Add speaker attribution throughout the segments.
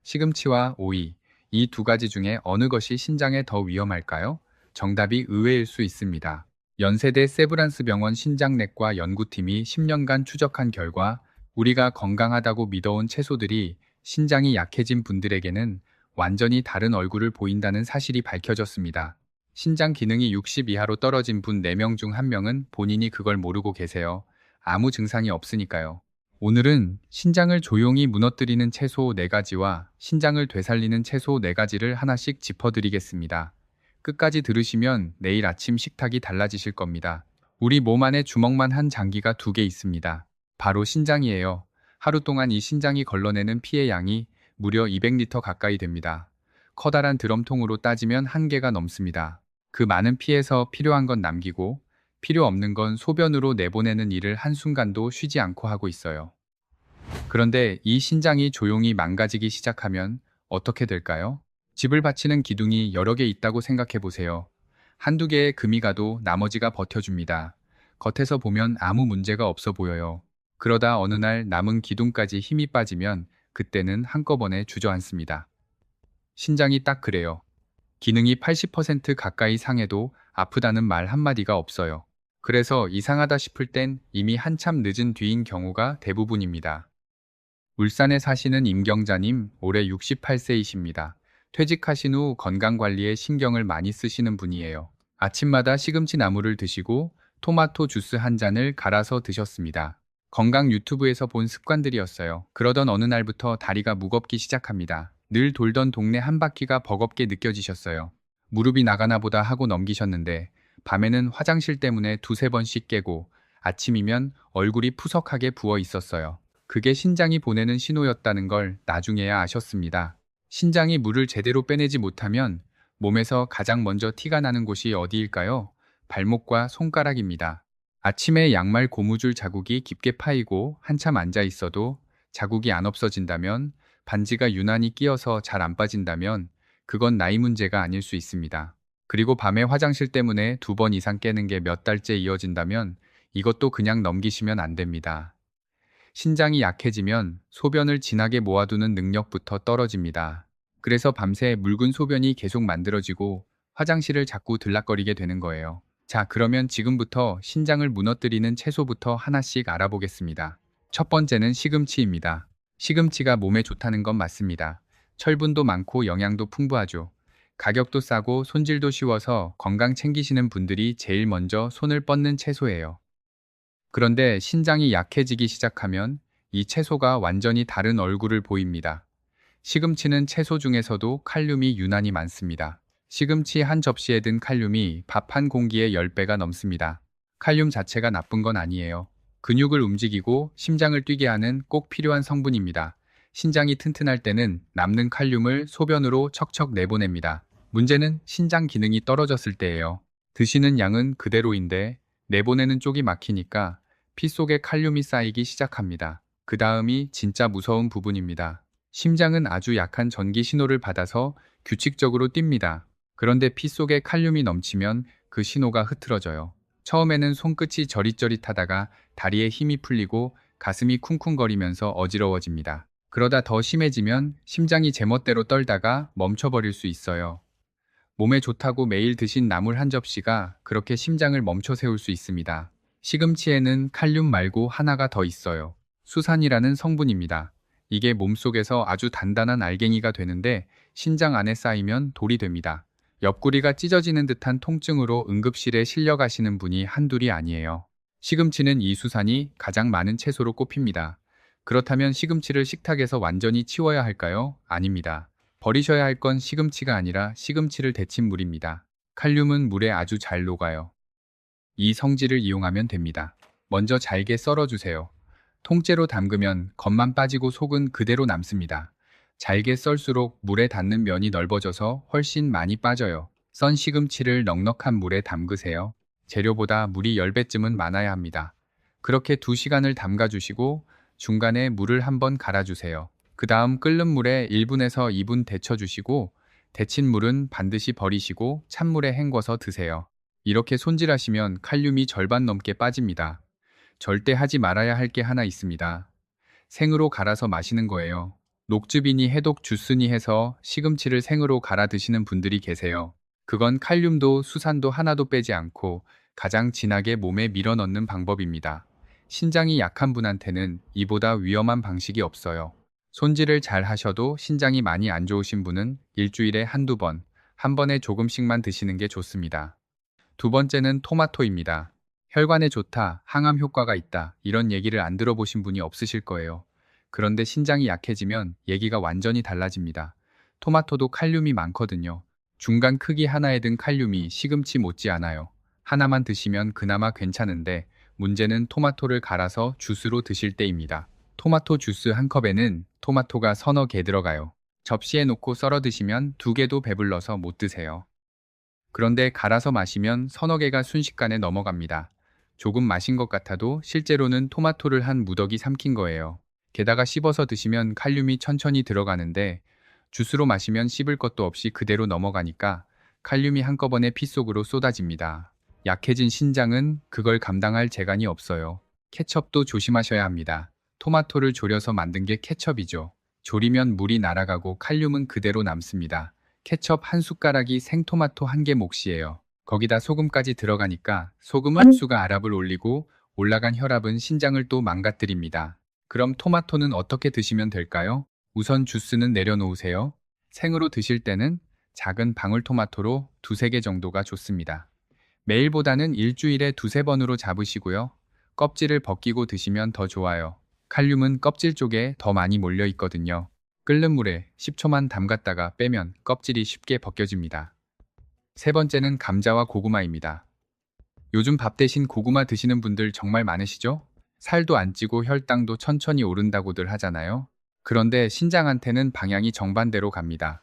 Speaker 1: 시금치와 오이, 이 두 가지 중에 어느 것이 신장에 더 위험할까요? 정답이 의외일 수 있습니다. 연세대 세브란스 병원 신장내과 연구팀이 10년간 추적한 결과 우리가 건강하다고 믿어온 채소들이 신장이 약해진 분들에게는 완전히 다른 얼굴을 보인다는 사실이 밝혀졌습니다. 신장 기능이 60 이하로 떨어진 분 4명 중 1명은 본인이 그걸 모르고 계세요. 아무 증상이 없으니까요. 오늘은 신장을 조용히 무너뜨리는 채소 4가지와 신장을 되살리는 채소 4가지를 하나씩 짚어드리겠습니다. 끝까지 들으시면 내일 아침 식탁이 달라지실 겁니다. 우리 몸 안에 주먹만 한 장기가 2개 있습니다. 바로 신장이에요. 하루 동안 이 신장이 걸러내는 피의 양이 무려 200리터 가까이 됩니다. 커다란 드럼통으로 따지면 1개가 넘습니다. 그 많은 피에서 필요한 건 남기고 필요 없는 건 소변으로 내보내는 일을 한순간도 쉬지 않고 하고 있어요. 그런데 이 신장이 조용히 망가지기 시작하면 어떻게 될까요? 집을 받치는 기둥이 여러 개 있다고 생각해 보세요. 한두 개의 금이 가도 나머지가 버텨줍니다. 겉에서 보면 아무 문제가 없어 보여요. 그러다 어느 날 남은 기둥까지 힘이 빠지면 그때는 한꺼번에 주저앉습니다. 신장이 딱 그래요. 기능이 80% 가까이 상해도 아프다는 말 한마디가 없어요. 그래서 이상하다 싶을 땐 이미 한참 늦은 뒤인 경우가 대부분입니다. 울산에 사시는 임경자님, 올해 68세이십니다. 퇴직하신 후 건강관리에 신경을 많이 쓰시는 분이에요. 아침마다 시금치 나물을 드시고 토마토 주스 한 잔을 갈아서 드셨습니다. 건강 유튜브에서 본 습관들이었어요. 그러던 어느 날부터 다리가 무겁기 시작합니다. 늘 돌던 동네 한 바퀴가 버겁게 느껴지셨어요. 무릎이 나가나 보다 하고 넘기셨는데 밤에는 화장실 때문에 2~3번씩 깨고 아침이면 얼굴이 푸석하게 부어 있었어요. 그게 신장이 보내는 신호였다는 걸 나중에야 아셨습니다. 신장이 물을 제대로 빼내지 못하면 몸에서 가장 먼저 티가 나는 곳이 어디일까요? 발목과 손가락입니다. 아침에 양말 고무줄 자국이 깊게 파이고 한참 앉아 있어도 자국이 안 없어진다면, 반지가 유난히 끼어서 잘 안 빠진다면 그건 나이 문제가 아닐 수 있습니다. 그리고 밤에 화장실 때문에 2번 이상 깨는 게 몇 달째 이어진다면 이것도 그냥 넘기시면 안 됩니다. 신장이 약해지면 소변을 진하게 모아두는 능력부터 떨어집니다. 그래서 밤새 묽은 소변이 계속 만들어지고 화장실을 자꾸 들락거리게 되는 거예요. 자, 그러면 지금부터 신장을 무너뜨리는 채소부터 하나씩 알아보겠습니다. 첫 번째는 시금치입니다. 시금치가 몸에 좋다는 건 맞습니다. 철분도 많고 영양도 풍부하죠. 가격도 싸고 손질도 쉬워서 건강 챙기시는 분들이 제일 먼저 손을 뻗는 채소예요. 그런데 신장이 약해지기 시작하면 이 채소가 완전히 다른 얼굴을 보입니다. 시금치는 채소 중에서도 칼륨이 유난히 많습니다. 시금치 한 접시에 든 칼륨이 밥 한 공기의 10배가 넘습니다. 칼륨 자체가 나쁜 건 아니에요. 근육을 움직이고 심장을 뛰게 하는 꼭 필요한 성분입니다. 신장이 튼튼할 때는 남는 칼륨을 소변으로 척척 내보냅니다. 문제는 신장 기능이 떨어졌을 때예요. 드시는 양은 그대로인데 내보내는 쪽이 막히니까 피 속에 칼륨이 쌓이기 시작합니다. 그 다음이 진짜 무서운 부분입니다. 심장은 아주 약한 전기 신호를 받아서 규칙적으로 뜁니다. 그런데 피 속에 칼륨이 넘치면 그 신호가 흐트러져요. 처음에는 손끝이 저릿저릿하다가 다리에 힘이 풀리고 가슴이 쿵쿵거리면서 어지러워집니다. 그러다 더 심해지면 심장이 제멋대로 떨다가 멈춰버릴 수 있어요. 몸에 좋다고 매일 드신 나물 한 접시가 그렇게 심장을 멈춰 세울 수 있습니다. 시금치에는 칼륨 말고 하나가 더 있어요. 수산이라는 성분입니다. 이게 몸속에서 아주 단단한 알갱이가 되는데 신장 안에 쌓이면 돌이 됩니다. 옆구리가 찢어지는 듯한 통증으로 응급실에 실려가시는 분이 한둘이 아니에요. 시금치는 이 수산이 가장 많은 채소로 꼽힙니다. 그렇다면 시금치를 식탁에서 완전히 치워야 할까요? 아닙니다. 버리셔야 할 건 시금치가 아니라 시금치를 데친 물입니다. 칼륨은 물에 아주 잘 녹아요. 이 성질을 이용하면 됩니다. 먼저 잘게 썰어주세요. 통째로 담그면 겉만 빠지고 속은 그대로 남습니다. 잘게 썰수록 물에 닿는 면이 넓어져서 훨씬 많이 빠져요. 썬 시금치를 넉넉한 물에 담그세요. 재료보다 물이 10배쯤은 많아야 합니다. 그렇게 2시간을 담가주시고 중간에 물을 한번 갈아주세요. 그 다음 끓는 물에 1분에서 2분 데쳐주시고 데친 물은 반드시 버리시고 찬물에 헹궈서 드세요. 이렇게 손질하시면 칼륨이 절반 넘게 빠집니다. 절대 하지 말아야 할 게 하나 있습니다. 생으로 갈아서 마시는 거예요. 녹즙이니 해독 주스니 해서 시금치를 생으로 갈아 드시는 분들이 계세요. 그건 칼륨도 수산도 하나도 빼지 않고 가장 진하게 몸에 밀어넣는 방법입니다. 신장이 약한 분한테는 이보다 위험한 방식이 없어요. 손질을 잘 하셔도 신장이 많이 안 좋으신 분은 일주일에 한두 번, 한 번에 조금씩만 드시는 게 좋습니다. 두 번째는 토마토입니다. 혈관에 좋다, 항암 효과가 있다, 이런 얘기를 안 들어보신 분이 없으실 거예요. 그런데 신장이 약해지면 얘기가 완전히 달라집니다. 토마토도 칼륨이 많거든요. 중간 크기 하나에 든 칼륨이 시금치 못지 않아요. 하나만 드시면 그나마 괜찮은데 문제는 토마토를 갈아서 주스로 드실 때입니다. 토마토 주스 한 컵에는 토마토가 서너 개 들어가요. 접시에 놓고 썰어 드시면 두 개도 배불러서 못 드세요. 그런데 갈아서 마시면 서너 개가 순식간에 넘어갑니다. 조금 마신 것 같아도 실제로는 토마토를 한 무더기 삼킨 거예요. 게다가 씹어서 드시면 칼륨이 천천히 들어가는데 주스로 마시면 씹을 것도 없이 그대로 넘어가니까 칼륨이 한꺼번에 피 속으로 쏟아집니다. 약해진 신장은 그걸 감당할 재간이 없어요. 케첩도 조심하셔야 합니다. 토마토를 졸여서 만든 게 케첩이죠. 졸이면 물이 날아가고 칼륨은 그대로 남습니다. 케첩 한 숟가락이 생토마토 한 개 몫이에요. 거기다 소금까지 들어가니까 소금 흡수가 혈압을 올리고 올라간 혈압은 신장을 또 망가뜨립니다. 그럼 토마토는 어떻게 드시면 될까요? 우선 주스는 내려놓으세요. 생으로 드실 때는 작은 방울토마토로 두세 개 정도가 좋습니다. 매일보다는 일주일에 두세 번으로 잡으시고요. 껍질을 벗기고 드시면 더 좋아요. 칼륨은 껍질 쪽에 더 많이 몰려 있거든요. 끓는 물에 10초만 담갔다가 빼면 껍질이 쉽게 벗겨집니다. 세 번째는 감자와 고구마입니다. 요즘 밥 대신 고구마 드시는 분들 정말 많으시죠? 살도 안 찌고 혈당도 천천히 오른다고들 하잖아요. 그런데 신장한테는 방향이 정반대로 갑니다.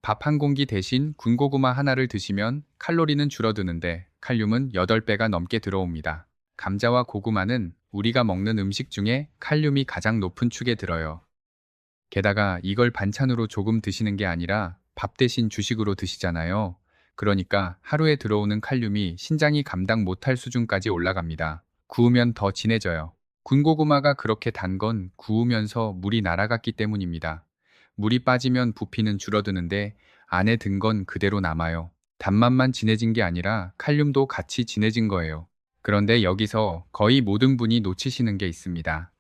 Speaker 1: 밥 한 공기 대신 군고구마 하나를 드시면 칼로리는 줄어드는데 칼륨은 8배가 넘게 들어옵니다. 감자와 고구마는 우리가 먹는 음식 중에 칼륨이 가장 높은 축에 들어요. 게다가 이걸 반찬으로 조금 드시는 게 아니라 밥 대신 주식으로 드시잖아요. 그러니까 하루에 들어오는 칼륨이 신장이 감당 못할 수준까지 올라갑니다. 구우면 더 진해져요. 군고구마가 그렇게 단 건 구우면서 물이 날아갔기 때문입니다. 물이 빠지면 부피는 줄어드는데 안에 든 건 그대로 남아요. 단맛만 진해진 게 아니라 칼륨도 같이 진해진 거예요. 그런데 여기서 거의 모든 분이 놓치시는 게 있습니다.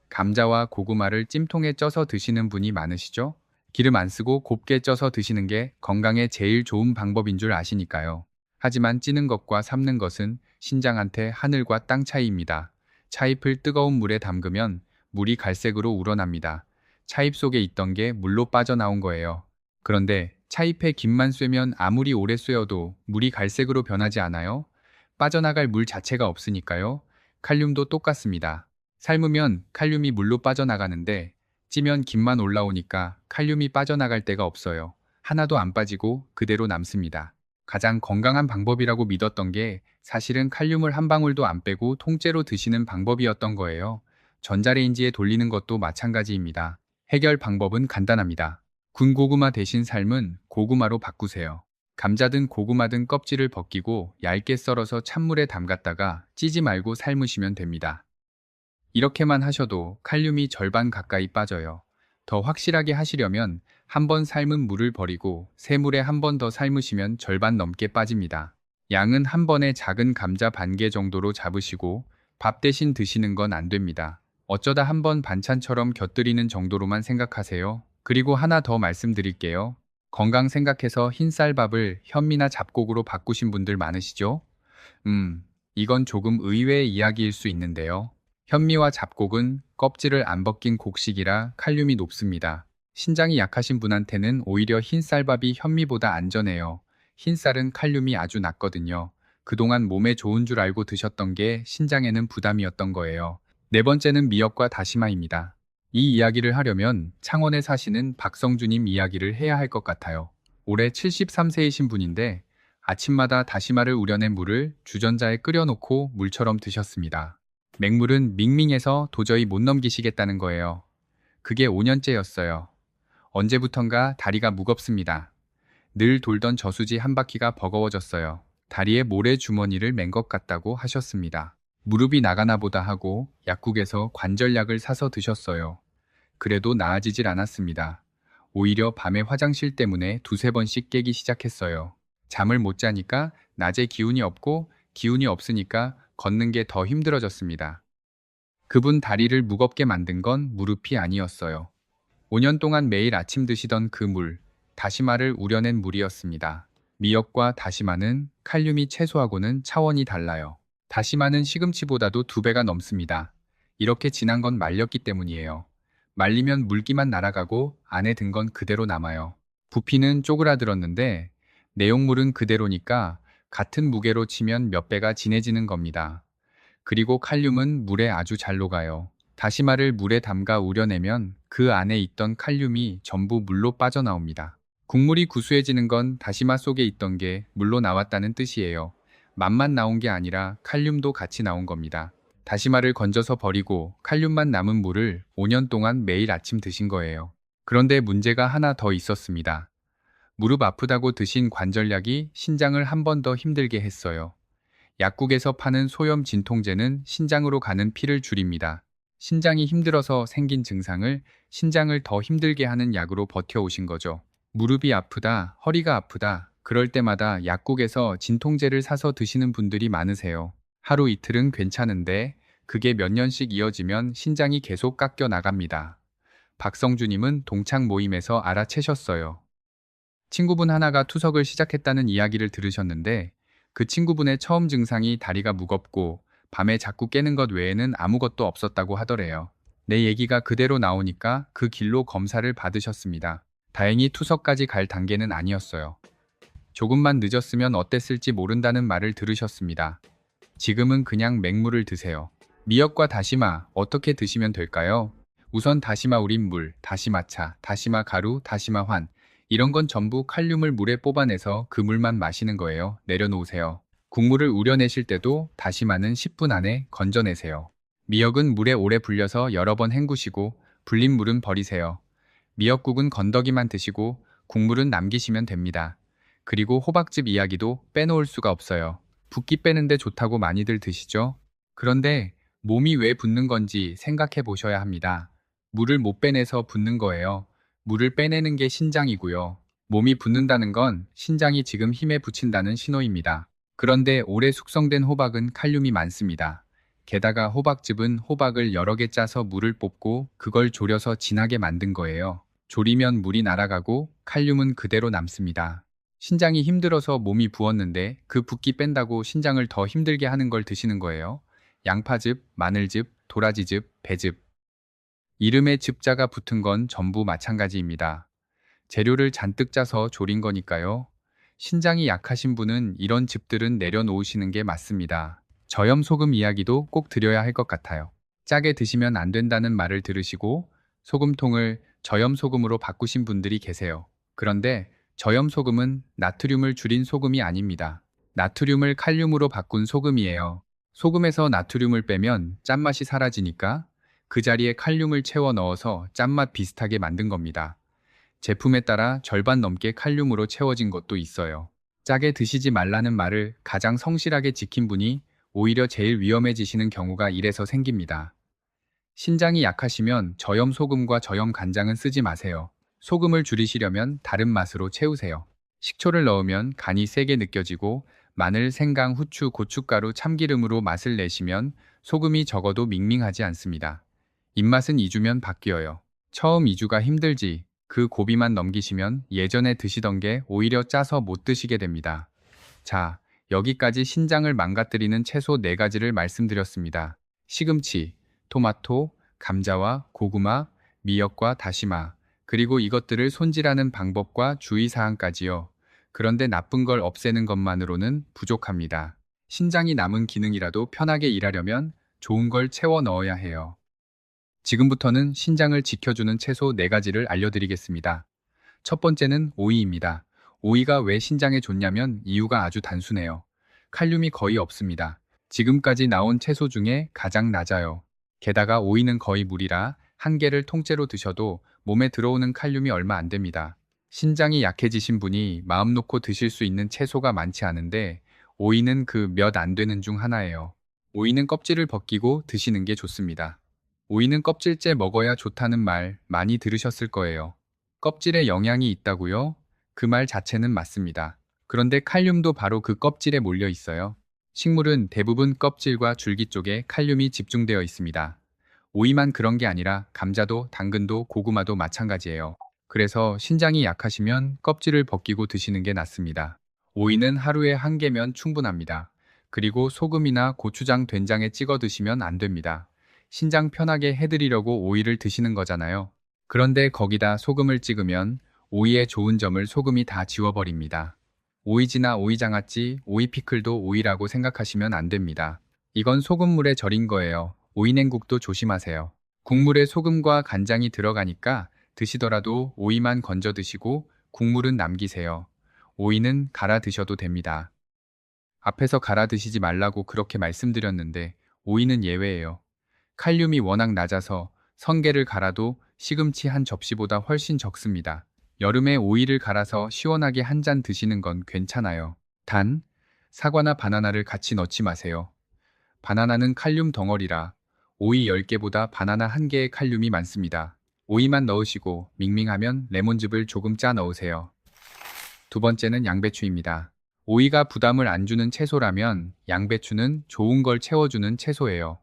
Speaker 1: 감자와 고구마를 찜통에 쪄서 드시는 분이 많으시죠? 기름 안 쓰고 곱게 쪄서 드시는 게 건강에 제일 좋은 방법인 줄 아시니까요. 하지만 찌는 것과 삶는 것은 신장한테 하늘과 땅 차이입니다. 차잎을 뜨거운 물에 담그면 물이 갈색으로 우러납니다. 차잎 속에 있던 게 물로 빠져나온 거예요. 그런데 차잎에 김만 쐬면 아무리 오래 쐬어도 물이 갈색으로 변하지 않아요? 빠져나갈 물 자체가 없으니까요. 칼륨도 똑같습니다. 삶으면 칼륨이 물로 빠져나가는데 찌면 김만 올라오니까 칼륨이 빠져나갈 데가 없어요. 하나도 안 빠지고 그대로 남습니다. 가장 건강한 방법이라고 믿었던 게 사실은 칼륨을 한 방울도 안 빼고 통째로 드시는 방법이었던 거예요. 전자레인지에 돌리는 것도 마찬가지입니다. 해결 방법은 간단합니다. 군고구마 대신 삶은 고구마로 바꾸세요. 감자든 고구마든 껍질을 벗기고 얇게 썰어서 찬물에 담갔다가 찌지 말고 삶으시면 됩니다. 이렇게만 하셔도 칼륨이 절반 가까이 빠져요. 더 확실하게 하시려면 한 번 삶은 물을 버리고 새물에 한 번 더 삶으시면 절반 넘게 빠집니다. 양은 한 번에 작은 감자 반 개 정도로 잡으시고 밥 대신 드시는 건 안 됩니다. 어쩌다 한 번 반찬처럼 곁들이는 정도로만 생각하세요. 그리고 하나 더 말씀드릴게요. 건강 생각해서 흰쌀밥을 현미나 잡곡으로 바꾸신 분들 많으시죠? 이건 조금 의외의 이야기일 수 있는데요. 현미와 잡곡은 껍질을 안 벗긴 곡식이라 칼륨이 높습니다. 신장이 약하신 분한테는 오히려 흰쌀밥이 현미보다 안전해요. 흰쌀은 칼륨이 아주 낮거든요. 그동안 몸에 좋은 줄 알고 드셨던 게 신장에는 부담이었던 거예요. 네 번째는 미역과 다시마입니다. 이 이야기를 하려면 창원에 사시는 박성주님 이야기를 해야 할 것 같아요. 올해 73세이신 분인데 아침마다 다시마를 우려낸 물을 주전자에 끓여놓고 물처럼 드셨습니다. 맹물은 밍밍해서 도저히 못 넘기시겠다는 거예요. 그게 5년째였어요. 언제부턴가 다리가 무겁습니다. 늘 돌던 저수지 한 바퀴가 버거워졌어요. 다리에 모래 주머니를 맨 것 같다고 하셨습니다. 무릎이 나가나 보다 하고 약국에서 관절약을 사서 드셨어요. 그래도 나아지질 않았습니다. 오히려 밤에 화장실 때문에 두세 번씩 깨기 시작했어요. 잠을 못 자니까 낮에 기운이 없고 기운이 없으니까 걷는 게 더 힘들어졌습니다. 그분 다리를 무겁게 만든 건 무릎이 아니었어요. 5년 동안 매일 아침 드시던 그 물, 다시마를 우려낸 물이었습니다. 미역과 다시마는 칼륨이 채소하고는 차원이 달라요. 다시마는 시금치보다도 2배가 넘습니다. 이렇게 진한 건 말렸기 때문이에요. 말리면 물기만 날아가고 안에 든 건 그대로 남아요. 부피는 쪼그라들었는데 내용물은 그대로니까 같은 무게로 치면 몇 배가 진해지는 겁니다. 그리고 칼륨은 물에 아주 잘 녹아요. 다시마를 물에 담가 우려내면 그 안에 있던 칼륨이 전부 물로 빠져나옵니다. 국물이 구수해지는 건 다시마 속에 있던 게 물로 나왔다는 뜻이에요. 맛만 나온 게 아니라 칼륨도 같이 나온 겁니다. 다시마를 건져서 버리고 칼륨만 남은 물을 5년 동안 매일 아침 드신 거예요. 그런데 문제가 하나 더 있었습니다. 무릎 아프다고 드신 관절약이 신장을 한 번 더 힘들게 했어요. 약국에서 파는 소염 진통제는 신장으로 가는 피를 줄입니다. 신장이 힘들어서 생긴 증상을 신장을 더 힘들게 하는 약으로 버텨오신 거죠. 무릎이 아프다, 허리가 아프다, 그럴 때마다 약국에서 진통제를 사서 드시는 분들이 많으세요. 하루 이틀은 괜찮은데 그게 몇 년씩 이어지면 신장이 계속 깎여 나갑니다. 박성주님은 동창 모임에서 알아채셨어요. 친구분 하나가 투석을 시작했다는 이야기를 들으셨는데 그 친구분의 처음 증상이 다리가 무겁고 밤에 자꾸 깨는 것 외에는 아무것도 없었다고 하더래요. 내 얘기가 그대로 나오니까 그 길로 검사를 받으셨습니다. 다행히 투석까지 갈 단계는 아니었어요. 조금만 늦었으면 어땠을지 모른다는 말을 들으셨습니다. 지금은 그냥 맹물을 드세요. 미역과 다시마 어떻게 드시면 될까요? 우선 다시마 우린 물, 다시마차, 다시마 가루, 다시마 환 이런 건 전부 칼륨을 물에 뽑아내서 그 물만 마시는 거예요. 내려놓으세요. 국물을 우려내실 때도 다시마는 10분 안에 건져내세요. 미역은 물에 오래 불려서 여러 번 헹구시고 불린 물은 버리세요. 미역국은 건더기만 드시고 국물은 남기시면 됩니다. 그리고 호박즙 이야기도 빼놓을 수가 없어요. 붓기 빼는데 좋다고 많이들 드시죠? 그런데 몸이 왜 붓는 건지 생각해 보셔야 합니다. 물을 못 빼내서 붓는 거예요. 물을 빼내는 게 신장이고요. 몸이 붓는다는 건 신장이 지금 힘에 부친다는 신호입니다. 그런데 오래 숙성된 호박은 칼륨이 많습니다. 게다가 호박즙은 호박을 여러 개 짜서 물을 뽑고 그걸 졸여서 진하게 만든 거예요. 졸이면 물이 날아가고 칼륨은 그대로 남습니다. 신장이 힘들어서 몸이 부었는데 그 붓기 뺀다고 신장을 더 힘들게 하는 걸 드시는 거예요. 양파즙, 마늘즙, 도라지즙, 배즙. 이름에 즙자가 붙은 건 전부 마찬가지입니다. 재료를 잔뜩 짜서 졸인 거니까요. 신장이 약하신 분은 이런 즙들은 내려놓으시는 게 맞습니다. 저염 소금 이야기도 꼭 드려야 할 것 같아요. 짜게 드시면 안 된다는 말을 들으시고 소금통을 저염 소금으로 바꾸신 분들이 계세요. 그런데 저염 소금은 나트륨을 줄인 소금이 아닙니다. 나트륨을 칼륨으로 바꾼 소금이에요. 소금에서 나트륨을 빼면 짠맛이 사라지니까 그 자리에 칼륨을 채워 넣어서 짠맛 비슷하게 만든 겁니다. 제품에 따라 절반 넘게 칼륨으로 채워진 것도 있어요. 짜게 드시지 말라는 말을 가장 성실하게 지킨 분이 오히려 제일 위험해지시는 경우가 이래서 생깁니다. 신장이 약하시면 저염 소금과 저염 간장은 쓰지 마세요. 소금을 줄이시려면 다른 맛으로 채우세요. 식초를 넣으면 간이 세게 느껴지고 마늘, 생강, 후추, 고춧가루, 참기름으로 맛을 내시면 소금이 적어도 밍밍하지 않습니다. 입맛은 2주면 바뀌어요. 처음 2주가 힘들지 그 고비만 넘기시면 예전에 드시던 게 오히려 짜서 못 드시게 됩니다. 자, 여기까지 신장을 망가뜨리는 채소 4가지를 말씀드렸습니다. 시금치, 토마토, 감자와 고구마, 미역과 다시마, 그리고 이것들을 손질하는 방법과 주의사항까지요. 그런데 나쁜 걸 없애는 것만으로는 부족합니다. 신장이 남은 기능이라도 편하게 일하려면 좋은 걸 채워 넣어야 해요. 지금부터는 신장을 지켜주는 채소 4가지를 알려드리겠습니다. 첫 번째는 오이입니다. 오이가 왜 신장에 좋냐면 이유가 아주 단순해요. 칼륨이 거의 없습니다. 지금까지 나온 채소 중에 가장 낮아요. 게다가 오이는 거의 물이라 한 개를 통째로 드셔도 몸에 들어오는 칼륨이 얼마 안 됩니다. 신장이 약해지신 분이 마음 놓고 드실 수 있는 채소가 많지 않은데 오이는 그 몇 안 되는 중 하나예요. 오이는 껍질을 벗기고 드시는 게 좋습니다. 오이는 껍질째 먹어야 좋다는 말 많이 들으셨을 거예요. 껍질에 영양이 있다고요? 그 말 자체는 맞습니다. 그런데 칼륨도 바로 그 껍질에 몰려 있어요. 식물은 대부분 껍질과 줄기 쪽에 칼륨이 집중되어 있습니다. 오이만 그런 게 아니라 감자도 당근도 고구마도 마찬가지예요. 그래서 신장이 약하시면 껍질을 벗기고 드시는 게 낫습니다. 오이는 하루에 한 개면 충분합니다. 그리고 소금이나 고추장, 된장에 찍어 드시면 안 됩니다. 신장 편하게 해드리려고 오이를 드시는 거잖아요. 그런데 거기다 소금을 찍으면 오이의 좋은 점을 소금이 다 지워버립니다. 오이지나 오이장아찌, 오이피클도 오이라고 생각하시면 안 됩니다. 이건 소금물에 절인 거예요. 오이냉국도 조심하세요. 국물에 소금과 간장이 들어가니까 드시더라도 오이만 건져 드시고 국물은 남기세요. 오이는 갈아 드셔도 됩니다. 앞에서 갈아 드시지 말라고 그렇게 말씀드렸는데 오이는 예외예요. 칼륨이 워낙 낮아서 성게를 갈아도 시금치 한 접시보다 훨씬 적습니다. 여름에 오이를 갈아서 시원하게 한 잔 드시는 건 괜찮아요. 단, 사과나 바나나를 같이 넣지 마세요. 바나나는 칼륨 덩어리라 오이 10개보다 바나나 1개의 칼륨이 많습니다. 오이만 넣으시고 밍밍하면 레몬즙을 조금 짜 넣으세요. 두 번째는 양배추입니다. 오이가 부담을 안 주는 채소라면 양배추는 좋은 걸 채워주는 채소예요.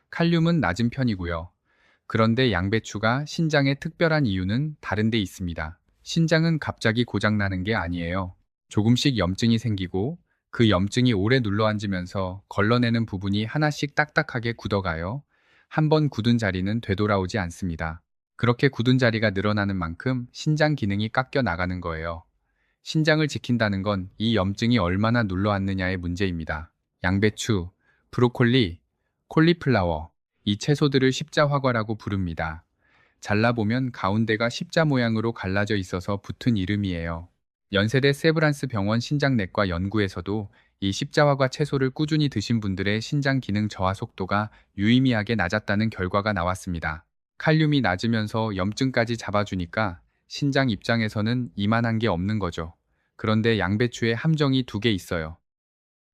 Speaker 1: 칼륨은 낮은 편이고요. 그런데 양배추가 신장에 특별한 이유는 다른 데 있습니다. 신장은 갑자기 고장나는 게 아니에요. 조금씩 염증이 생기고 그 염증이 오래 눌러앉으면서 걸러내는 부분이 하나씩 딱딱하게 굳어가요. 한번 굳은 자리는 되돌아오지 않습니다. 그렇게 굳은 자리가 늘어나는 만큼 신장 기능이 깎여 나가는 거예요. 신장을 지킨다는 건 이 염증이 얼마나 눌러앉느냐의 문제입니다. 양배추, 브로콜리, 콜리플라워, 이 채소들을 십자화과라고 부릅니다. 잘라보면 가운데가 십자 모양으로 갈라져 있어서 붙은 이름이에요. 연세대 세브란스 병원 신장내과 연구에서도 이 십자화과 채소를 꾸준히 드신 분들의 신장 기능 저하 속도가 유의미하게 낮았다는 결과가 나왔습니다. 칼륨이 낮으면서 염증까지 잡아주니까 신장 입장에서는 이만한 게 없는 거죠. 그런데 양배추에 함정이 2개 있어요.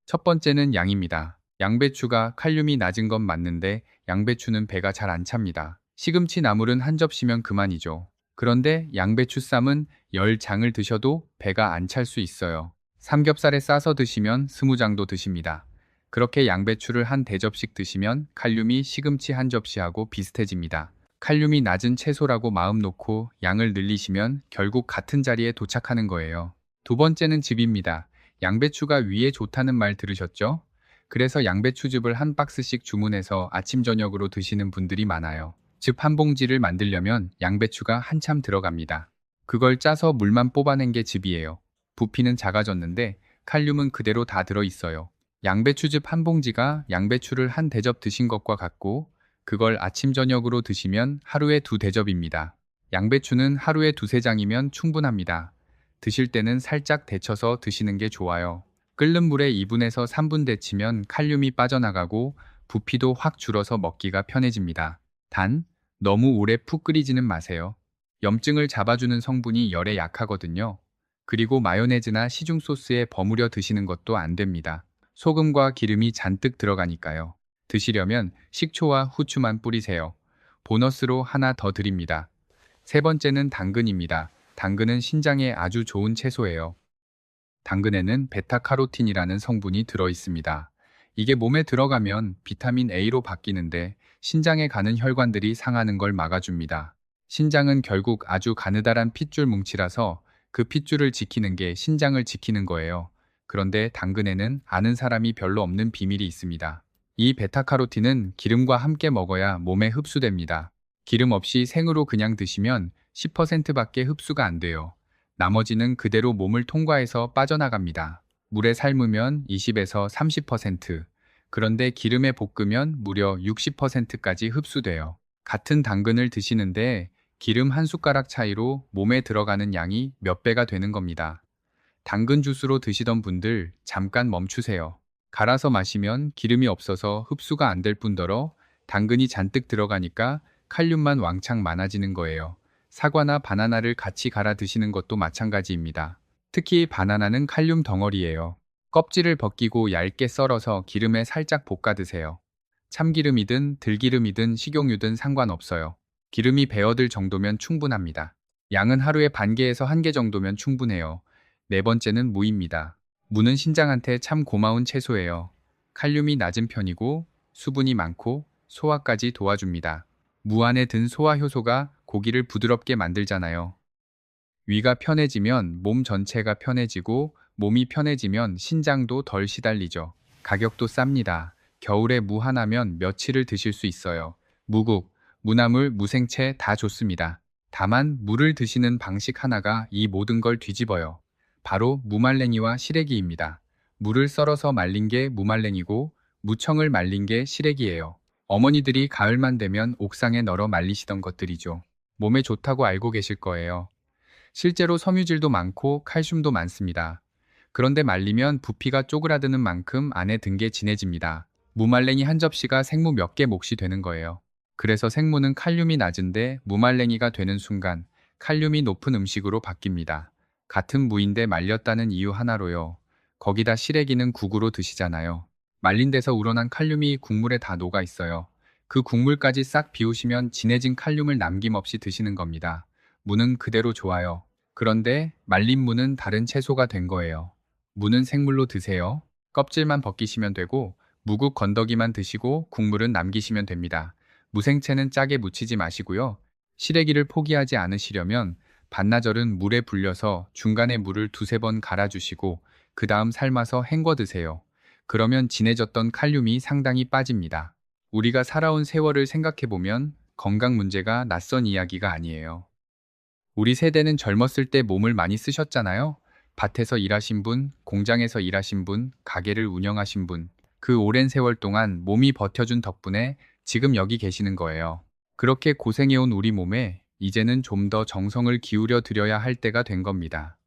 Speaker 1: 첫 번째는 양입니다. 양배추가 칼륨이 낮은 건 맞는데 양배추는 배가 잘 안 찹니다. 시금치 나물은 한 접시면 그만이죠. 그런데 양배추 쌈은 10장을 드셔도 배가 안 찰 수 있어요. 삼겹살에 싸서 드시면 20장도 드십니다. 그렇게 양배추를 한 대접씩 드시면 칼륨이 시금치 한 접시하고 비슷해집니다. 칼륨이 낮은 채소라고 마음 놓고 양을 늘리시면 결국 같은 자리에 도착하는 거예요. 두 번째는 즙입니다. 양배추가 위에 좋다는 말 들으셨죠? 그래서 양배추즙을 한 박스씩 주문해서 아침 저녁으로 드시는 분들이 많아요. 즙 한 봉지를 만들려면 양배추가 한참 들어갑니다. 그걸 짜서 물만 뽑아낸 게 즙이에요. 부피는 작아졌는데 칼륨은 그대로 다 들어있어요. 양배추즙 한 봉지가 양배추를 한 대접 드신 것과 같고 그걸 아침 저녁으로 드시면 하루에 2대접입니다. 양배추는 하루에 2~3장이면 충분합니다. 드실 때는 살짝 데쳐서 드시는 게 좋아요. 끓는 물에 2분에서 3분 데치면 칼륨이 빠져나가고 부피도 확 줄어서 먹기가 편해집니다. 단, 너무 오래 푹 끓이지는 마세요. 염증을 잡아주는 성분이 열에 약하거든요. 그리고 마요네즈나 시중 소스에 버무려 드시는 것도 안 됩니다. 소금과 기름이 잔뜩 들어가니까요. 드시려면 식초와 후추만 뿌리세요. 보너스로 하나 더 드립니다. 세 번째는 당근입니다. 당근은 신장에 아주 좋은 채소예요. 당근에는 베타카로틴이라는 성분이 들어 있습니다. 이게 몸에 들어가면 비타민 A로 바뀌는데 신장에 가는 혈관들이 상하는 걸 막아줍니다. 신장은 결국 아주 가느다란 핏줄 뭉치라서 그 핏줄을 지키는 게 신장을 지키는 거예요. 그런데 당근에는 아는 사람이 별로 없는 비밀이 있습니다. 이 베타카로틴은 기름과 함께 먹어야 몸에 흡수됩니다. 기름 없이 생으로 그냥 드시면 10%밖에 흡수가 안 돼요. 나머지는 그대로 몸을 통과해서 빠져나갑니다. 물에 삶으면 20에서 30%, 그런데 기름에 볶으면 무려 60%까지 흡수돼요. 같은 당근을 드시는데 기름 한 숟가락 차이로 몸에 들어가는 양이 몇 배가 되는 겁니다. 당근 주스로 드시던 분들 잠깐 멈추세요. 갈아서 마시면 기름이 없어서 흡수가 안 될 뿐더러 당근이 잔뜩 들어가니까 칼륨만 왕창 많아지는 거예요. 사과나 바나나를 같이 갈아 드시는 것도 마찬가지입니다. 특히 바나나는 칼륨 덩어리예요. 껍질을 벗기고 얇게 썰어서 기름에 살짝 볶아 드세요. 참기름이든 들기름이든 식용유든 상관없어요. 기름이 배어들 정도면 충분합니다. 양은 하루에 반 개에서 한 개 정도면 충분해요. 네 번째는 무입니다. 무는 신장한테 참 고마운 채소예요. 칼륨이 낮은 편이고 수분이 많고 소화까지 도와줍니다. 무 안에 든 소화 효소가 고기를 부드럽게 만들잖아요. 위가 편해지면 몸 전체가 편해지고 몸이 편해지면 신장도 덜 시달리죠. 가격도 쌉니다. 겨울에 무 하나면 며칠을 드실 수 있어요. 무국, 무나물, 무생채 다 좋습니다. 다만 물을 드시는 방식 하나가 이 모든 걸 뒤집어요. 바로 무말랭이와 시래기입니다. 물을 썰어서 말린 게 무말랭이고 무청을 말린 게 시래기예요. 어머니들이 가을만 되면 옥상에 널어 말리시던 것들이죠. 몸에 좋다고 알고 계실 거예요. 실제로 섬유질도 많고 칼슘도 많습니다. 그런데 말리면 부피가 쪼그라드는 만큼 안에 든 게 진해집니다. 무말랭이 한 접시가 생무 몇 개 몫이 되는 거예요. 그래서 생무는 칼륨이 낮은데 무말랭이가 되는 순간 칼륨이 높은 음식으로 바뀝니다. 같은 무인데 말렸다는 이유 하나로요. 거기다 시래기는 국으로 드시잖아요. 말린 데서 우러난 칼륨이 국물에 다 녹아 있어요. 그 국물까지 싹 비우시면 진해진 칼륨을 남김없이 드시는 겁니다. 무는 그대로 좋아요. 그런데 말린 무는 다른 채소가 된 거예요. 무는 생물로 드세요. 껍질만 벗기시면 되고 무국 건더기만 드시고 국물은 남기시면 됩니다. 무생채는 짜게 무치지 마시고요. 시래기를 포기하지 않으시려면 반나절은 물에 불려서 중간에 물을 두세 번 갈아주시고 그 다음 삶아서 헹궈 드세요. 그러면 진해졌던 칼륨이 상당히 빠집니다. 우리가 살아온 세월을 생각해보면 건강 문제가 낯선 이야기가 아니에요. 우리 세대는 젊었을 때 몸을 많이 쓰셨잖아요. 밭에서 일하신 분, 공장에서 일하신 분, 가게를 운영하신 분. 그 오랜 세월 동안 몸이 버텨준 덕분에 지금 여기 계시는 거예요. 그렇게 고생해온 우리 몸에 이제는 좀 더 정성을 기울여 드려야 할 때가 된 겁니다.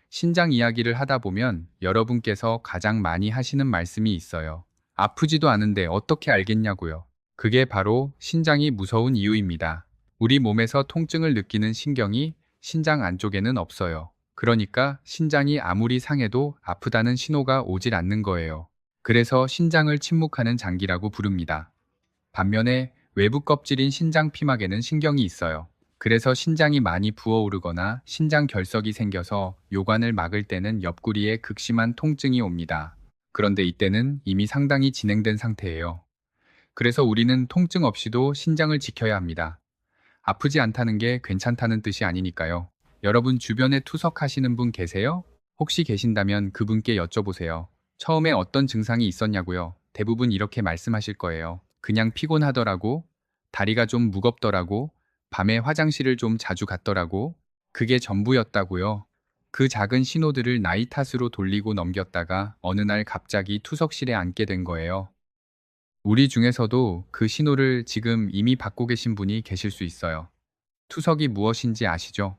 Speaker 1: 신장 이야기를 하다 보면 여러분께서 가장 많이 하시는 말씀이 있어요. 아프지도 않은데 어떻게 알겠냐고요. 그게 바로 신장이 무서운 이유입니다. 우리 몸에서 통증을 느끼는 신경이 신장 안쪽에는 없어요. 그러니까 신장이 아무리 상해도 아프다는 신호가 오질 않는 거예요. 그래서 신장을 침묵하는 장기라고 부릅니다. 반면에 외부 껍질인 신장 피막에는 신경이 있어요. 그래서 신장이 많이 부어오르거나 신장 결석이 생겨서 요관을 막을 때는 옆구리에 극심한 통증이 옵니다. 그런데 이때는 이미 상당히 진행된 상태예요. 그래서 우리는 통증 없이도 신장을 지켜야 합니다. 아프지 않다는 게 괜찮다는 뜻이 아니니까요. 여러분 주변에 투석하시는 분 계세요? 혹시 계신다면 그분께 여쭤보세요. 처음에 어떤 증상이 있었냐고요? 대부분 이렇게 말씀하실 거예요. 그냥 피곤하더라고, 다리가 좀 무겁더라고, 밤에 화장실을 좀 자주 갔더라고, 그게 전부였다고요. 그 작은 신호들을 나이 탓으로 돌리고 넘겼다가 어느 날 갑자기 투석실에 앉게 된 거예요. 우리 중에서도 그 신호를 지금 이미 받고 계신 분이 계실 수 있어요. 투석이 무엇인지 아시죠?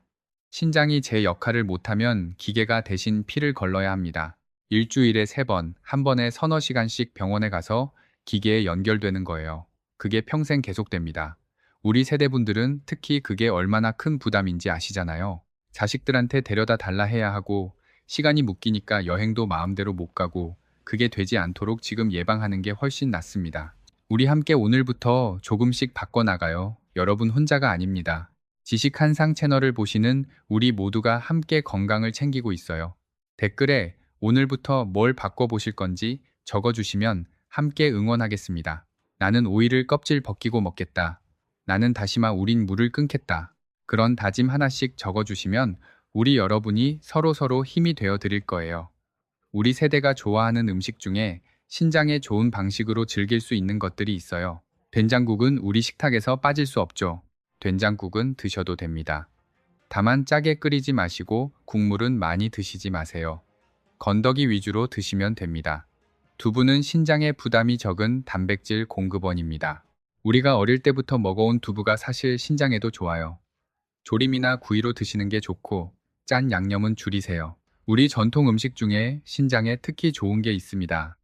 Speaker 1: 신장이 제 역할을 못하면 기계가 대신 피를 걸러야 합니다. 일주일에 3번, 한 번에 서너 시간씩 병원에 가서 기계에 연결되는 거예요. 그게 평생 계속됩니다. 우리 세대분들은 특히 그게 얼마나 큰 부담인지 아시잖아요. 자식들한테 데려다 달라 해야 하고 시간이 묶이니까 여행도 마음대로 못 가고 그게 되지 않도록 지금 예방하는 게 훨씬 낫습니다. 우리 함께 오늘부터 조금씩 바꿔나가요. 여러분 혼자가 아닙니다. 지식 한상 채널을 보시는 우리 모두가 함께 건강을 챙기고 있어요. 댓글에 오늘부터 뭘 바꿔보실 건지 적어주시면 함께 응원하겠습니다. 나는 오이를 껍질 벗기고 먹겠다. 나는 다시마 우린 물을 끊겠다. 그런 다짐 하나씩 적어주시면 우리 여러분이 서로서로 힘이 되어 드릴 거예요. 우리 세대가 좋아하는 음식 중에 신장에 좋은 방식으로 즐길 수 있는 것들이 있어요. 된장국은 우리 식탁에서 빠질 수 없죠. 된장국은 드셔도 됩니다. 다만 짜게 끓이지 마시고 국물은 많이 드시지 마세요. 건더기 위주로 드시면 됩니다. 두부는 신장에 부담이 적은 단백질 공급원입니다. 우리가 어릴 때부터 먹어온 두부가 사실 신장에도 좋아요. 조림이나 구이로 드시는 게 좋고 짠 양념은 줄이세요. 우리 전통 음식 중에 신장에 특히 좋은 게 있습니다.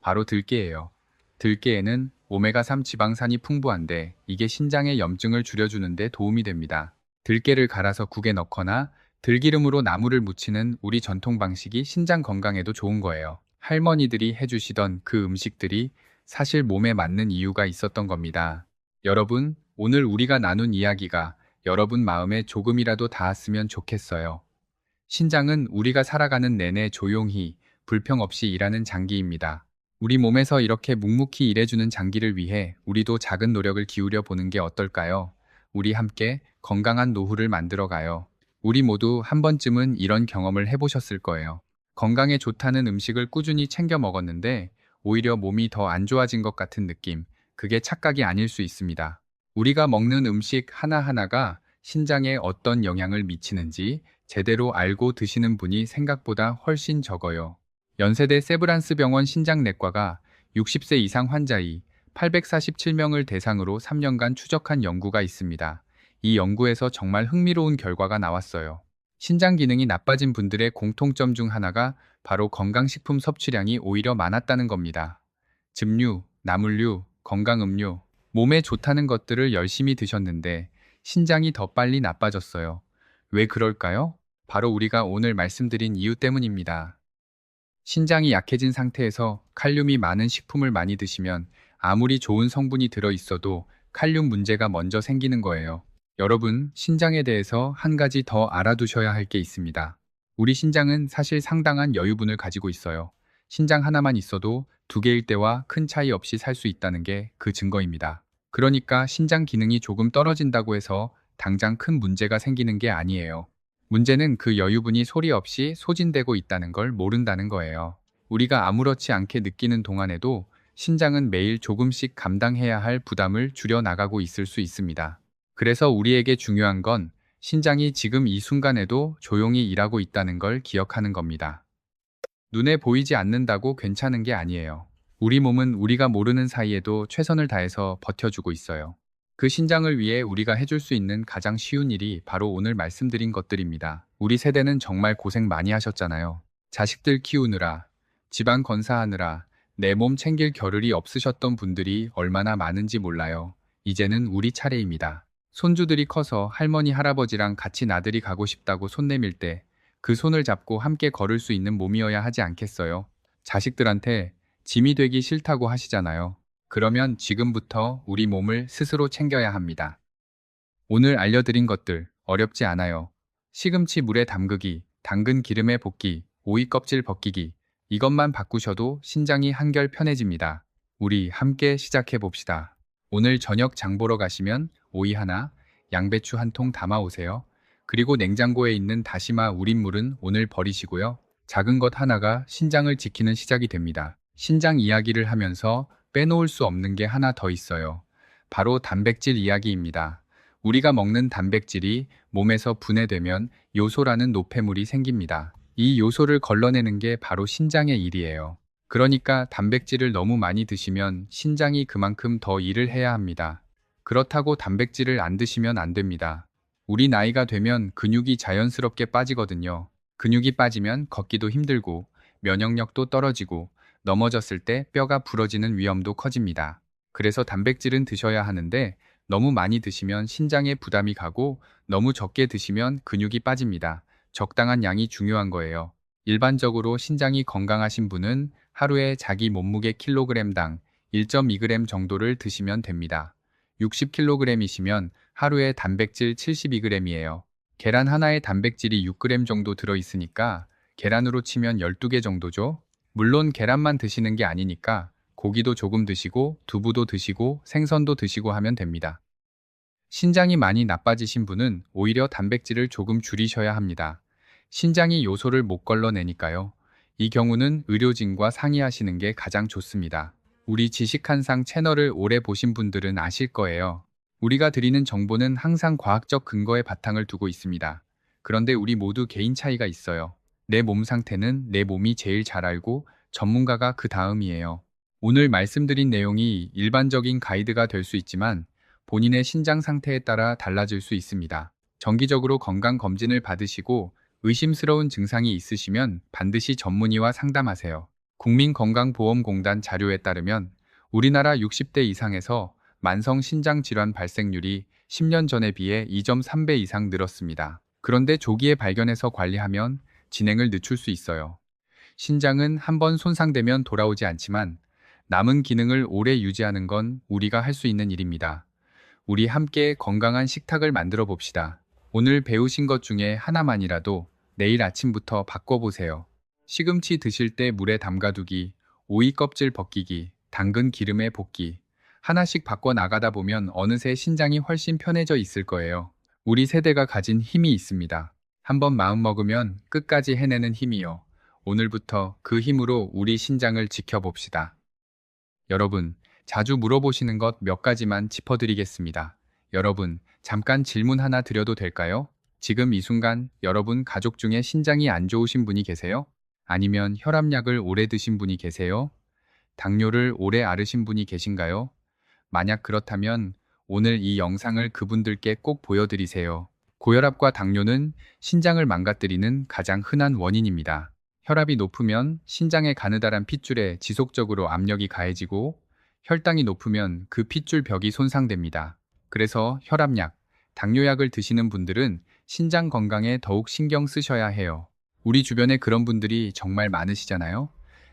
Speaker 1: 바로 들깨예요. 들깨에는 오메가3 지방산이 풍부한데 이게 신장의 염증을 줄여주는 데 도움이 됩니다. 들깨를 갈아서 국에 넣거나 들기름으로 나물을 무치는 우리 전통 방식이 신장 건강에도 좋은 거예요. 할머니들이 해주시던 그 음식들이 사실 몸에 맞는 이유가 있었던 겁니다. 여러분, 오늘 우리가 나눈 이야기가 여러분 마음에 조금이라도 닿았으면 좋겠어요. 신장은 우리가 살아가는 내내 조용히, 불평 없이 일하는 장기입니다. 우리 몸에서 이렇게 묵묵히 일해주는 장기를 위해 우리도 작은 노력을 기울여 보는 게 어떨까요? 우리 함께 건강한 노후를 만들어 가요. 우리 모두 한 번쯤은 이런 경험을 해보셨을 거예요. 건강에 좋다는 음식을 꾸준히 챙겨 먹었는데 오히려 몸이 더 안 좋아진 것 같은 느낌. 그게 착각이 아닐 수 있습니다. 우리가 먹는 음식 하나하나가 신장에 어떤 영향을 미치는지 제대로 알고 드시는 분이 생각보다 훨씬 적어요. 연세대 세브란스 병원 신장내과가 60세 이상 환자이 847명을 대상으로 3년간 추적한 연구가 있습니다. 이 연구에서 정말 흥미로운 결과가 나왔어요. 신장 기능이 나빠진 분들의 공통점 중 하나가 바로 건강식품 섭취량이 오히려 많았다는 겁니다. 즙류, 나물류, 건강음료, 몸에 좋다는 것들을 열심히 드셨는데 신장이 더 빨리 나빠졌어요. 왜 그럴까요? 바로 우리가 오늘 말씀드린 이유 때문입니다. 신장이 약해진 상태에서 칼륨이 많은 식품을 많이 드시면 아무리 좋은 성분이 들어있어도 칼륨 문제가 먼저 생기는 거예요. 여러분, 신장에 대해서 한 가지 더 알아두셔야 할 게 있습니다. 우리 신장은 사실 상당한 여유분을 가지고 있어요. 신장 하나만 있어도 두 개일 때와 큰 차이 없이 살 수 있다는 게 그 증거입니다. 그러니까 신장 기능이 조금 떨어진다고 해서 당장 큰 문제가 생기는 게 아니에요. 문제는 그 여유분이 소리 없이 소진되고 있다는 걸 모른다는 거예요. 우리가 아무렇지 않게 느끼는 동안에도 신장은 매일 조금씩 감당해야 할 부담을 줄여 나가고 있을 수 있습니다. 그래서 우리에게 중요한 건 신장이 지금 이 순간에도 조용히 일하고 있다는 걸 기억하는 겁니다. 눈에 보이지 않는다고 괜찮은 게 아니에요. 우리 몸은 우리가 모르는 사이에도 최선을 다해서 버텨주고 있어요. 그 신장을 위해 우리가 해줄 수 있는 가장 쉬운 일이 바로 오늘 말씀드린 것들입니다. 우리 세대는 정말 고생 많이 하셨잖아요. 자식들 키우느라, 집안 건사하느라, 내 몸 챙길 겨를이 없으셨던 분들이 얼마나 많은지 몰라요. 이제는 우리 차례입니다. 손주들이 커서 할머니, 할아버지랑 같이 나들이 가고 싶다고 손 내밀 때 그 손을 잡고 함께 걸을 수 있는 몸이어야 하지 않겠어요? 자식들한테 짐이 되기 싫다고 하시잖아요. 그러면 지금부터 우리 몸을 스스로 챙겨야 합니다. 오늘 알려드린 것들 어렵지 않아요. 시금치 물에 담그기, 당근 기름에 볶기, 오이 껍질 벗기기, 이것만 바꾸셔도 신장이 한결 편해집니다. 우리 함께 시작해 봅시다. 오늘 저녁 장 보러 가시면 오이 하나, 양배추 한 통 담아 오세요. 그리고 냉장고에 있는 다시마 우린 물은 오늘 버리시고요. 작은 것 하나가 신장을 지키는 시작이 됩니다. 신장 이야기를 하면서 빼놓을 수 없는 게 하나 더 있어요. 바로 단백질 이야기입니다. 우리가 먹는 단백질이 몸에서 분해되면 요소라는 노폐물이 생깁니다. 이 요소를 걸러내는 게 바로 신장의 일이에요. 그러니까 단백질을 너무 많이 드시면 신장이 그만큼 더 일을 해야 합니다. 그렇다고 단백질을 안 드시면 안 됩니다. 우리 나이가 되면 근육이 자연스럽게 빠지거든요. 근육이 빠지면 걷기도 힘들고 면역력도 떨어지고 넘어졌을 때 뼈가 부러지는 위험도 커집니다. 그래서 단백질은 드셔야 하는데 너무 많이 드시면 신장에 부담이 가고 너무 적게 드시면 근육이 빠집니다. 적당한 양이 중요한 거예요. 일반적으로 신장이 건강하신 분은 하루에 자기 몸무게 킬로그램당 1.2g 정도를 드시면 됩니다. 60kg이시면 하루에 단백질 72g이에요. 계란 하나에 단백질이 6g 정도 들어있으니까 계란으로 치면 12개 정도죠. 물론 계란만 드시는 게 아니니까 고기도 조금 드시고 두부도 드시고 생선도 드시고 하면 됩니다. 신장이 많이 나빠지신 분은 오히려 단백질을 조금 줄이셔야 합니다. 신장이 요소를 못 걸러내니까요. 이 경우는 의료진과 상의하시는 게 가장 좋습니다. 우리 지식한상 채널을 오래 보신 분들은 아실 거예요. 우리가 드리는 정보는 항상 과학적 근거에 바탕을 두고 있습니다. 그런데 우리 모두 개인 차이가 있어요. 내 몸 상태는 내 몸이 제일 잘 알고 전문가가 그 다음이에요. 오늘 말씀드린 내용이 일반적인 가이드가 될 수 있지만 본인의 신장 상태에 따라 달라질 수 있습니다. 정기적으로 건강검진을 받으시고 의심스러운 증상이 있으시면 반드시 전문의와 상담하세요. 국민건강보험공단 자료에 따르면 우리나라 60대 이상에서 만성 신장 질환 발생률이 10년 전에 비해 2.3배 이상 늘었습니다. 그런데 조기에 발견해서 관리하면 진행을 늦출 수 있어요. 신장은 한번 손상되면 돌아오지 않지만 남은 기능을 오래 유지하는 건 우리가 할 수 있는 일입니다. 우리 함께 건강한 식탁을 만들어 봅시다. 오늘 배우신 것 중에 하나만이라도 내일 아침부터 바꿔보세요. 시금치 드실 때 물에 담가두기, 오이 껍질 벗기기, 당근 기름에 볶기. 하나씩 바꿔 나가다 보면 어느새 신장이 훨씬 편해져 있을 거예요. 우리 세대가 가진 힘이 있습니다. 한번 마음먹으면 끝까지 해내는 힘이요. 오늘부터 그 힘으로 우리 신장을 지켜봅시다. 여러분, 자주 물어보시는 것 몇 가지만 짚어드리겠습니다. 여러분, 잠깐 질문 하나 드려도 될까요? 지금 이 순간 여러분 가족 중에 신장이 안 좋으신 분이 계세요? 아니면 혈압약을 오래 드신 분이 계세요? 당뇨를 오래 앓으신 분이 계신가요? 만약 그렇다면 오늘 이 영상을 그분들께 꼭 보여드리세요. 고혈압과 당뇨는 신장을 망가뜨리는 가장 흔한 원인입니다. 혈압이 높으면 신장의 가느다란 핏줄에 지속적으로 압력이 가해지고 혈당이 높으면 그 핏줄 벽이 손상됩니다. 그래서 혈압약, 당뇨약을 드시는 분들은 신장 건강에 더욱 신경 쓰셔야 해요. 우리 주변에 그런 분들이 정말 많으시잖아요.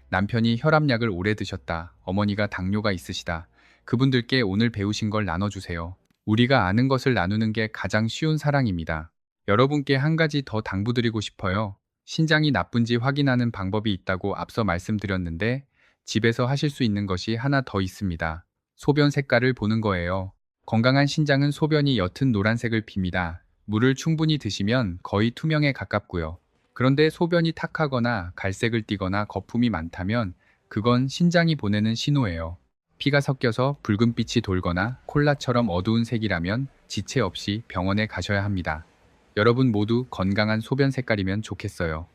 Speaker 1: 남편이 혈압약을 오래 드셨다, 어머니가 당뇨가 있으시다. 그분들께 오늘 배우신 걸 나눠주세요. 우리가 아는 것을 나누는 게 가장 쉬운 사랑입니다. 여러분께 한 가지 더 당부드리고 싶어요. 신장이 나쁜지 확인하는 방법이 있다고 앞서 말씀드렸는데 집에서 하실 수 있는 것이 하나 더 있습니다. 소변 색깔을 보는 거예요. 건강한 신장은 소변이 옅은 노란색을 띱니다. 물을 충분히 드시면 거의 투명에 가깝고요. 그런데 소변이 탁하거나 갈색을 띠거나 거품이 많다면 그건 신장이 보내는 신호예요. 피가 섞여서 붉은빛이 돌거나 콜라처럼 어두운 색이라면 지체 없이 병원에 가셔야 합니다. 여러분 모두 건강한 소변 색깔이면 좋겠어요.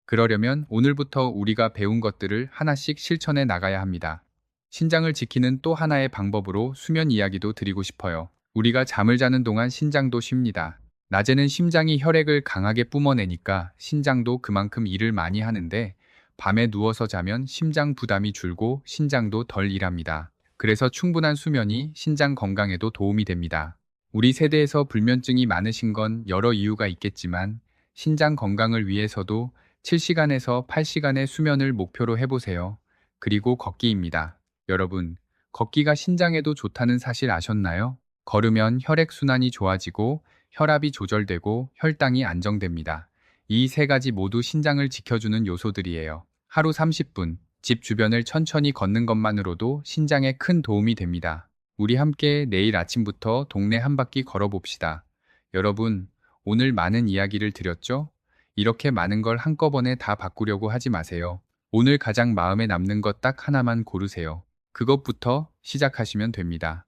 Speaker 1: 그러려면 오늘부터 우리가 배운 것들을 하나씩 실천해 나가야 합니다. 신장을 지키는 또 하나의 방법으로 수면 이야기도 드리고 싶어요. 우리가 잠을 자는 동안 신장도 쉽니다. 낮에는 심장이 혈액을 강하게 뿜어내니까 신장도 그만큼 일을 많이 하는데 밤에 누워서 자면 심장 부담이 줄고 신장도 덜 일합니다. 그래서 충분한 수면이 신장 건강에도 도움이 됩니다. 우리 세대에서 불면증이 많으신 건 여러 이유가 있겠지만 신장 건강을 위해서도 7시간에서 8시간의 수면을 목표로 해보세요. 그리고 걷기입니다. 여러분, 걷기가 신장에도 좋다는 사실 아셨나요? 걸으면 혈액순환이 좋아지고 혈압이 조절되고 혈당이 안정됩니다. 이 세 가지 모두 신장을 지켜주는 요소들이에요. 하루 30분, 집 주변을 천천히 걷는 것만으로도 신장에 큰 도움이 됩니다. 우리 함께 내일 아침부터 동네 한 바퀴 걸어봅시다. 여러분, 오늘 많은 이야기를 드렸죠? 이렇게 많은 걸 한꺼번에 다 바꾸려고 하지 마세요. 오늘 가장 마음에 남는 것 딱 하나만 고르세요. 그것부터 시작하시면 됩니다.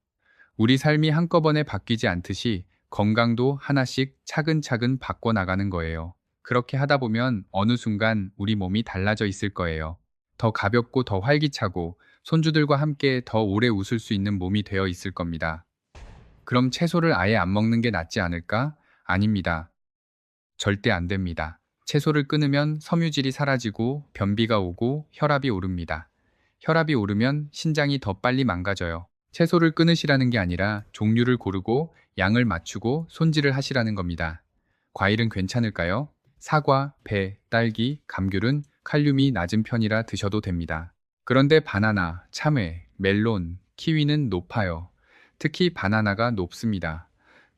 Speaker 1: 우리 삶이 한꺼번에 바뀌지 않듯이 건강도 하나씩 차근차근 바꿔나가는 거예요. 그렇게 하다 보면 어느 순간 우리 몸이 달라져 있을 거예요. 더 가볍고 더 활기차고 손주들과 함께 더 오래 웃을 수 있는 몸이 되어 있을 겁니다. 그럼 채소를 아예 안 먹는 게 낫지 않을까? 아닙니다. 절대 안 됩니다. 채소를 끊으면 섬유질이 사라지고 변비가 오고 혈압이 오릅니다. 혈압이 오르면 신장이 더 빨리 망가져요. 채소를 끊으시라는 게 아니라 종류를 고르고 양을 맞추고 손질을 하시라는 겁니다. 과일은 괜찮을까요? 사과, 배, 딸기, 감귤은 칼륨이 낮은 편이라 드셔도 됩니다. 그런데 바나나, 참외, 멜론, 키위는 높아요. 특히 바나나가 높습니다.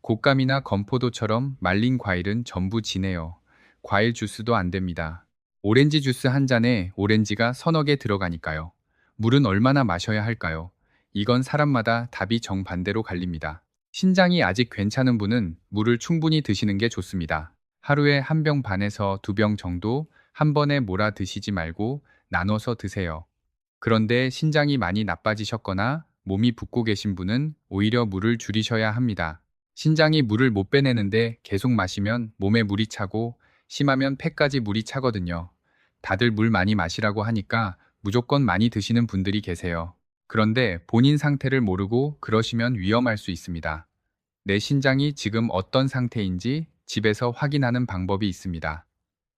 Speaker 1: 곶감이나 건포도처럼 말린 과일은 전부 진해요. 과일 주스도 안 됩니다. 오렌지 주스 한 잔에 오렌지가 서너 개 들어가니까요. 물은 얼마나 마셔야 할까요? 이건 사람마다 답이 정반대로 갈립니다. 신장이 아직 괜찮은 분은 물을 충분히 드시는 게 좋습니다. 하루에 1병 반에서 2병 정도 한 번에 몰아 드시지 말고 나눠서 드세요. 그런데 신장이 많이 나빠지셨거나 몸이 붓고 계신 분은 오히려 물을 줄이셔야 합니다. 신장이 물을 못 빼내는데 계속 마시면 몸에 물이 차고 심하면 폐까지 물이 차거든요. 다들 물 많이 마시라고 하니까 무조건 많이 드시는 분들이 계세요. 그런데 본인 상태를 모르고 그러시면 위험할 수 있습니다. 내 신장이 지금 어떤 상태인지 집에서 확인하는 방법이 있습니다.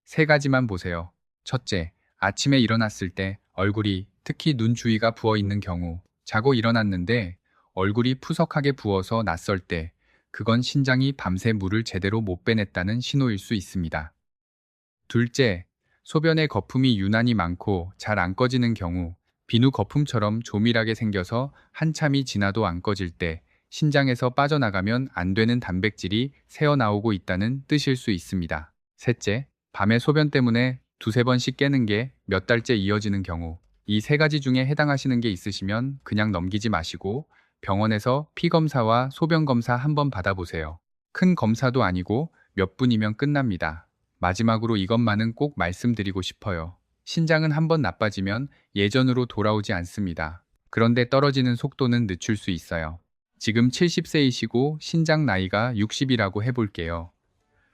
Speaker 1: 3가지만 보세요. 첫째, 아침에 일어났을 때 얼굴이, 특히 눈 주위가 부어 있는 경우, 자고 일어났는데 얼굴이 푸석하게 부어서 낯설 때, 그건 신장이 밤새 물을 제대로 못 빼냈다는 신호일 수 있습니다. 둘째, 소변에 거품이 유난히 많고 잘 안 꺼지는 경우, 비누 거품처럼 조밀하게 생겨서 한참이 지나도 안 꺼질 때 신장에서 빠져나가면 안 되는 단백질이 새어나오고 있다는 뜻일 수 있습니다. 셋째, 밤에 소변 때문에 두세 번씩 깨는 게 몇 달째 이어지는 경우, 이 세 가지 중에 해당하시는 게 있으시면 그냥 넘기지 마시고 병원에서 피 검사와 소변 검사 한번 받아보세요. 큰 검사도 아니고 몇 분이면 끝납니다. 마지막으로 이것만은 꼭 말씀드리고 싶어요. 신장은 한번 나빠지면 예전으로 돌아오지 않습니다. 그런데 떨어지는 속도는 늦출 수 있어요. 지금 70세이시고 신장 나이가 60이라고 해볼게요.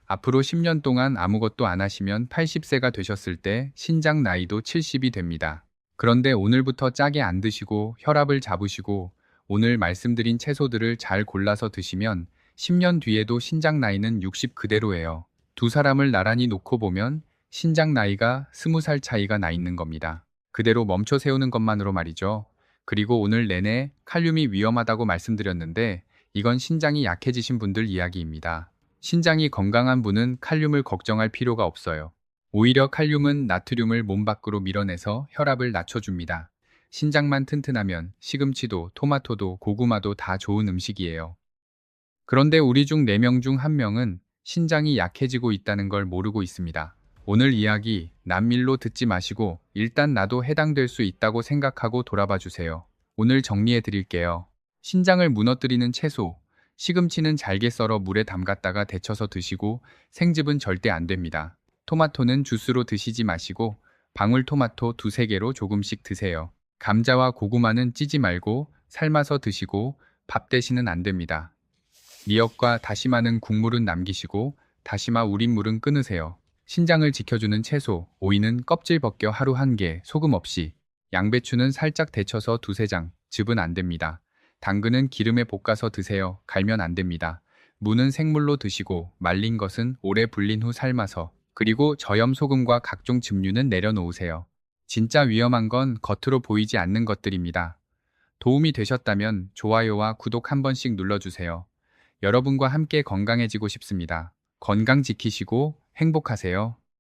Speaker 1: 앞으로 10년 동안 아무것도 안 하시면 80세가 되셨을 때 신장 나이도 70이 됩니다. 그런데 오늘부터 짜게 안 드시고 혈압을 잡으시고 오늘 말씀드린 채소들을 잘 골라서 드시면 10년 뒤에도 신장 나이는 60 그대로예요. 두 사람을 나란히 놓고 보면 신장 나이가 20살 차이가 나 있는 겁니다. 그대로 멈춰 세우는 것만으로 말이죠. 그리고 오늘 내내 칼륨이 위험하다고 말씀드렸는데 이건 신장이 약해지신 분들 이야기입니다. 신장이 건강한 분은 칼륨을 걱정할 필요가 없어요. 오히려 칼륨은 나트륨을 몸 밖으로 밀어내서 혈압을 낮춰줍니다. 신장만 튼튼하면 시금치도 토마토도 고구마도 다 좋은 음식이에요. 그런데 우리 중 4명 중 1명은 신장이 약해지고 있다는 걸 모르고 있습니다. 오늘 이야기 남일로 듣지 마시고 일단 나도 해당될 수 있다고 생각하고 돌아봐 주세요. 오늘 정리해 드릴게요. 신장을 무너뜨리는 채소, 시금치는 잘게 썰어 물에 담갔다가 데쳐서 드시고 생즙은 절대 안 됩니다. 토마토는 주스로 드시지 마시고 방울토마토 2~3개로 조금씩 드세요. 감자와 고구마는 찌지 말고 삶아서 드시고 밥 대신은 안 됩니다. 미역과 다시마는 국물은 남기시고 다시마 우린 물은 끊으세요. 신장을 지켜주는 채소, 오이는 껍질 벗겨 하루 1개, 소금 없이. 양배추는 살짝 데쳐서 2~3장, 즙은 안 됩니다. 당근은 기름에 볶아서 드세요. 갈면 안 됩니다. 무는 생물로 드시고 말린 것은 오래 불린 후 삶아서, 그리고 저염 소금과 각종 즙류는 내려놓으세요. 진짜 위험한 건 겉으로 보이지 않는 것들입니다. 도움이 되셨다면 좋아요와 구독 한 번씩 눌러주세요. 여러분과 함께 건강해지고 싶습니다. 건강 지키시고 행복하세요.